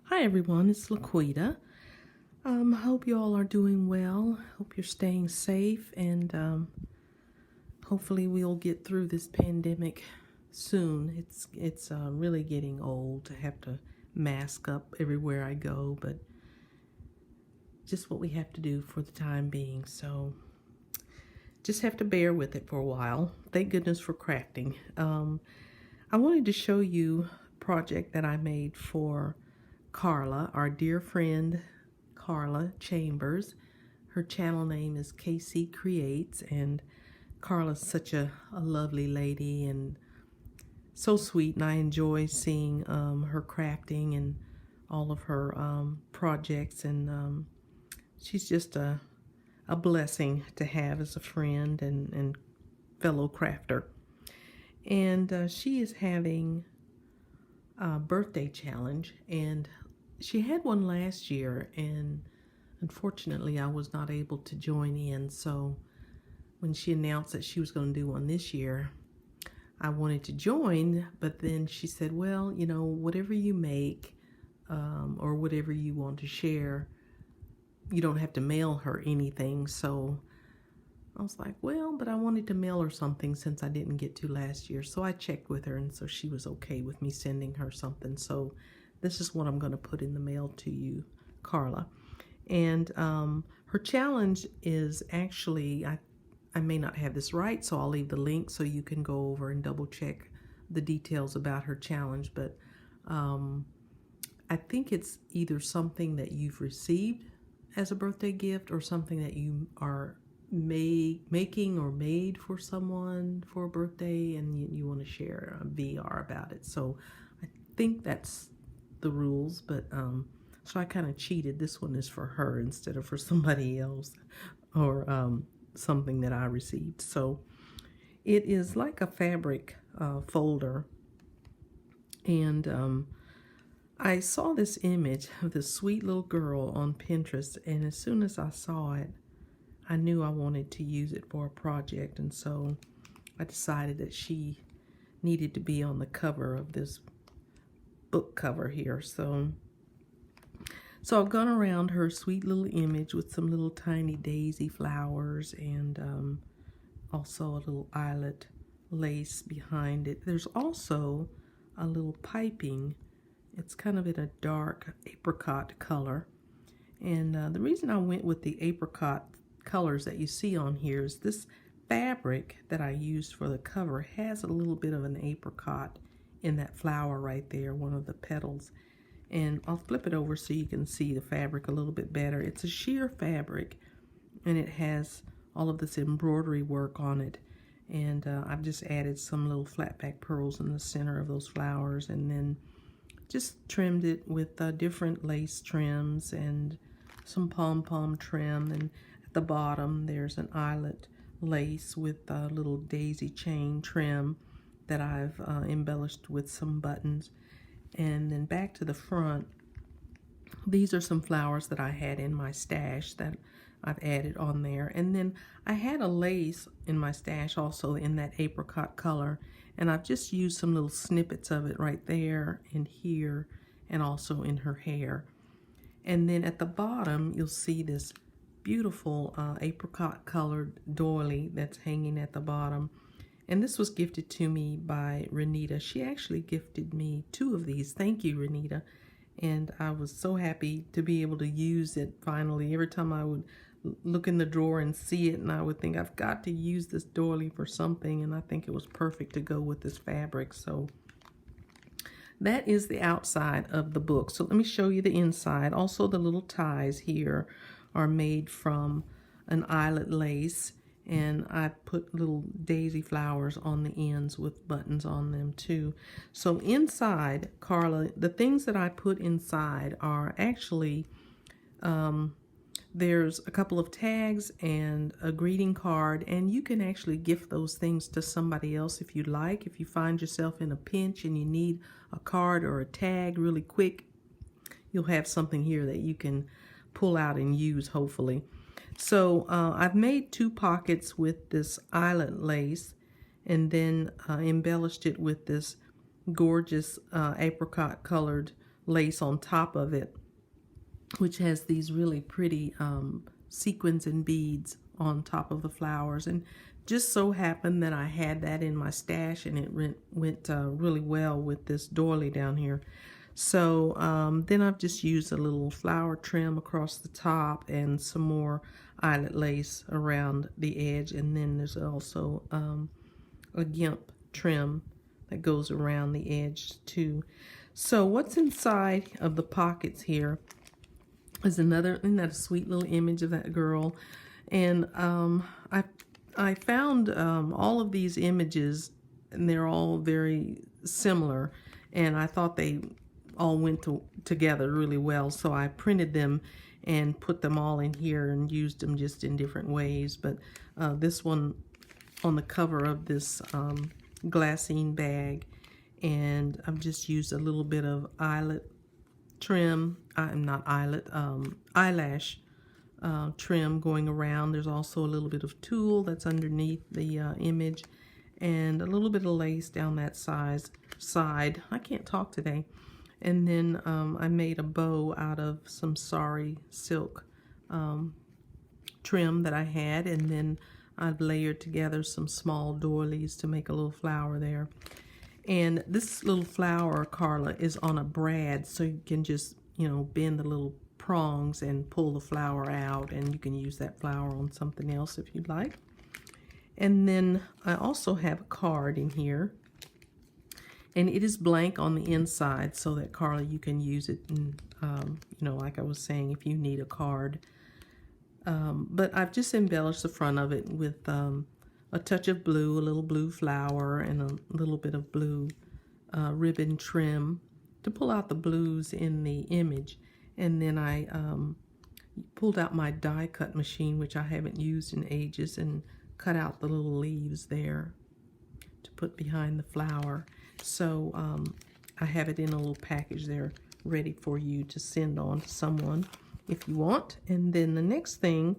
Hi everyone, it's Laquita. Hope you all are doing well. Hope you're staying safe, and hopefully we'll get through this pandemic soon. It's really getting old to have to mask up everywhere I go, but just what we have to do for the time being. So just have to bear with it for a while. Thank goodness for crafting. I wanted to show you a project that I made for Karla, our dear friend Karla Chambers. Her channel name is KC Creates, and Karla's such a lovely lady and so sweet, and I enjoy seeing her crafting and all of her projects, and she's just a blessing to have as a friend and fellow crafter. And she is having a birthday challenge, and she had one last year, and unfortunately I was not able to join in. So when she announced that she was going to do one this year, I wanted to join, but then she said, well, you know, whatever you make or whatever you want to share, you don't have to mail her anything. So I was like, well, but I wanted to mail her something since I didn't get to last year. So I checked with her, and so she was okay with me sending her something. So this is what I'm going to put in the mail to you, Karla. And her challenge is actually, I may not have this right, so I'll leave the link so you can go over and double check the details about her challenge. But I think it's either something that you've received as a birthday gift or something that you are making or made for someone for a birthday, and you want to share a VR about it. So I think that's the rules, but so I kind of cheated. This one is for her instead of for somebody else, or something that I received. So it is like a fabric folder, and I saw this image of this sweet little girl on Pinterest, and as soon as I saw it, I knew I wanted to use it for a project, and so I decided that she needed to be on the cover of this book cover here. So I've gone around her sweet little image with some little tiny daisy flowers, and also a little eyelet lace behind it. There's also a little piping. It's kind of in a dark apricot color, and the reason I went with the apricot colors that you see on here is this fabric that I used for the cover has a little bit of an apricot in that flower right there, one of the petals. And I'll flip it over so you can see the fabric a little bit better. It's a sheer fabric, and it has all of this embroidery work on it. And I've just added some little flat back pearls in the center of those flowers, and then just trimmed it with different lace trims and some pom-pom trim. And at the bottom there's an eyelet lace with a little daisy chain trim that I've embellished with some buttons. And then back to the front, these are some flowers that I had in my stash that I've added on there. And then I had a lace in my stash also in that apricot color, and I've just used some little snippets of it right there and here, and also in her hair. And then at the bottom you'll see this beautiful apricot colored doily that's hanging at the bottom. And this was gifted to me by Renita. She actually gifted me 2 of these. Thank you, Renita. And I was so happy to be able to use it finally. Every time I would look in the drawer and see it, and I would think, I've got to use this doily for something, and I think it was perfect to go with this fabric. So that is the outside of the book. So let me show you the inside. Also, the little ties here are made from an eyelet lace, and I put little daisy flowers on the ends with buttons on them too. So inside, Karla, the things that I put inside are actually, there's a couple of tags and a greeting card, and you can actually gift those things to somebody else if you'd like. If you find yourself in a pinch and you need a card or a tag really quick, you'll have something here that you can pull out and use, hopefully. So I've made 2 pockets with this eyelet lace, and then embellished it with this gorgeous apricot colored lace on top of it, which has these really pretty sequins and beads on top of the flowers. And just so happened that I had that in my stash, and it went really well with this doily down here. So then I've just used a little flower trim across the top and some more eyelet lace around the edge, and then there's also a gimp trim that goes around the edge too. So what's inside of the pockets here is another, isn't that a sweet little image of that girl? And I found all of these images, and they're all very similar, and I thought they all went together really well, so I printed them and put them all in here and used them just in different ways. But this one on the cover of this glassine bag, and I've just used a little bit of eyelet trim, not eyelet, eyelash trim going around. There's also a little bit of tulle that's underneath the image, and a little bit of lace down that side. I can't talk today. And then I made a bow out of some sari silk trim that I had, and then I've layered together some small doilies to make a little flower there. And this little flower, Karla, is on a brad, so you can just, bend the little prongs and pull the flower out, and you can use that flower on something else if you'd like. And then I also have a card in here, and it is blank on the inside, so that, Karla, you can use it, and, like I was saying, if you need a card. But I've just embellished the front of it with a touch of blue, a little blue flower, and a little bit of blue ribbon trim to pull out the blues in the image. And then I pulled out my die cut machine, which I haven't used in ages, and cut out the little leaves there to put behind the flower. So I have it in a little package there ready for you to send on to someone if you want. And then the next thing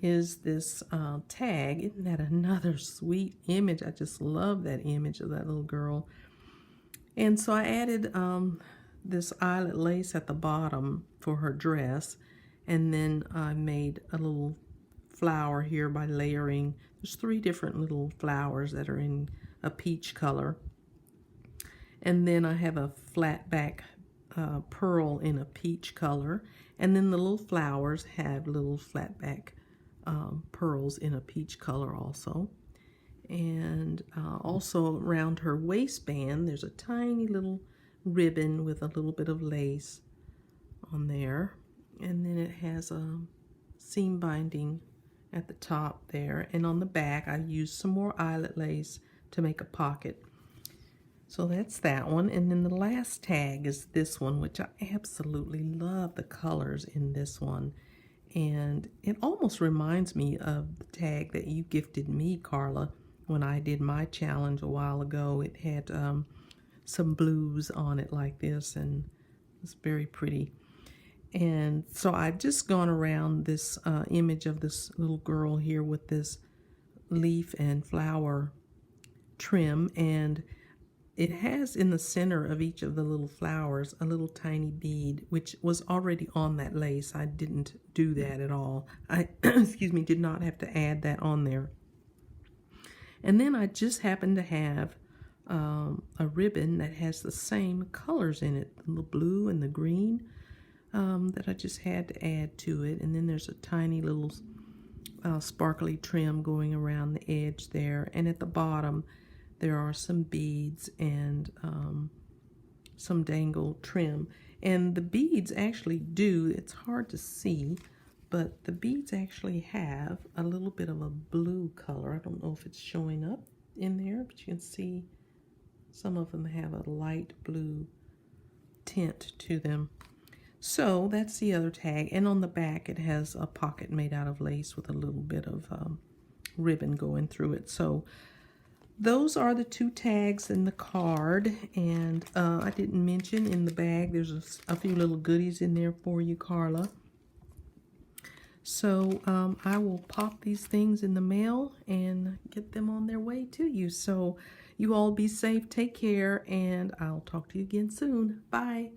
is this tag. Isn't that another sweet image? I just love that image of that little girl. And so I added this eyelet lace at the bottom for her dress, and then I made a little flower here by layering. There's 3 different little flowers that are in a peach color, and then I have a flat back pearl in a peach color, and then the little flowers have little flat back pearls in a peach color also. And also around her waistband there's a tiny little ribbon with a little bit of lace on there, and then it has a seam binding at the top there, and on the back I used some more eyelet lace to make a pocket. So that's that one. And then the last tag is this one, which I absolutely love the colors in this one, and it almost reminds me of the tag that you gifted me, Karla, when I did my challenge a while ago. It had some blues on it like this, and it's very pretty. And so I've just gone around this image of this little girl here with this leaf and flower trim, and it has in the center of each of the little flowers a little tiny bead, which was already on that lace. I didn't do that at all. I excuse me, did not have to add that on there. And then I just happen to have a ribbon that has the same colors in it, the blue and the green, that I just had to add to it. And then there's a tiny little sparkly trim going around the edge there. And at the bottom there are some beads and some dangle trim. And the beads actually it's hard to see, but the beads actually have a little bit of a blue color. I don't know if it's showing up in there, but you can see some of them have a light blue tint to them. So that's the other tag. And on the back it has a pocket made out of lace with a little bit of ribbon going through it. So those are the 2 tags in the card. And I didn't mention in the bag there's a few little goodies in there for you, Karla. So I will pop these things in the mail and get them on their way to you. So you all be safe, take care, and I'll talk to you again soon. Bye.